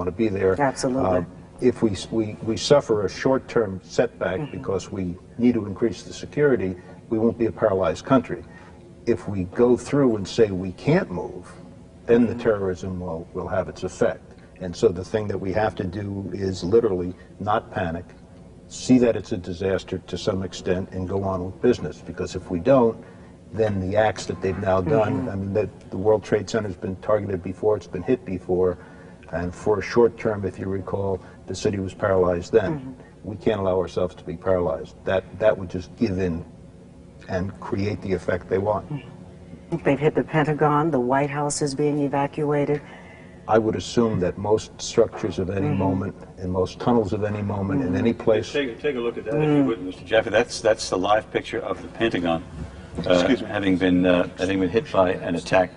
want to be there. Absolutely. If we suffer a short-term setback because we need to increase the security, we won't be a paralyzed country. If we go through and say we can't move, then the terrorism will have its effect. And so the thing that we have to do is literally not panic, see that it's a disaster to some extent, and go on with business. Because if we don't, then the acts that they've now done, I mean, the World Trade Center's been targeted before, it's been hit before, and for a short term, if you recall, the city was paralyzed then. We can't allow ourselves to be paralyzed. That would just give in and create the effect they want. They've hit the Pentagon, the White House is being evacuated. I would assume that most structures of any moment, and most tunnels of any moment, in any place... Take a look at that, if you would, Mr. Jaffe. That's the live picture of the Pentagon, having been hit by an attack.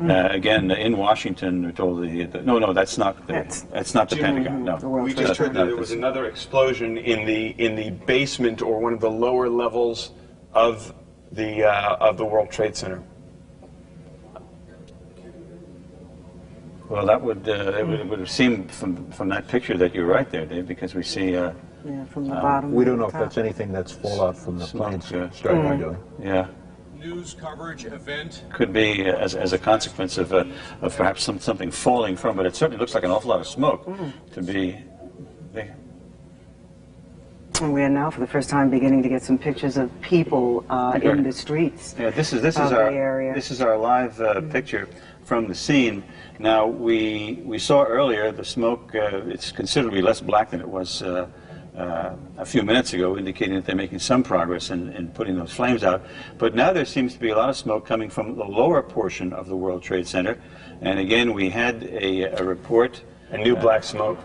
Again, in Washington, we're told no, that's not the Pentagon. No, we just heard that there was another explosion in the basement or one of the lower levels of the World Trade Center. Well, that would it would have seemed from that picture that you're right there, Dave, because we see. Yeah, from the bottom. We don't know if that's anything that's fallout from the planes starting doing. Yeah. News coverage event Could be as a consequence of perhaps something falling from it. It certainly looks like an awful lot of smoke to be. And we are now, for the first time, beginning to get some pictures of people in the streets. Yeah, this is our live picture from the scene. Now we saw earlier the smoke. It's considerably less black than it was a few minutes ago, indicating that they're making some progress in putting those flames out. But now there seems to be a lot of smoke coming from the lower portion of the World Trade Center. And again, we had a report. a new black smoke.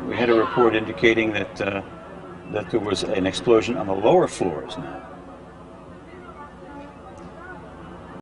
We had a report indicating that that there was an explosion on the lower floors now.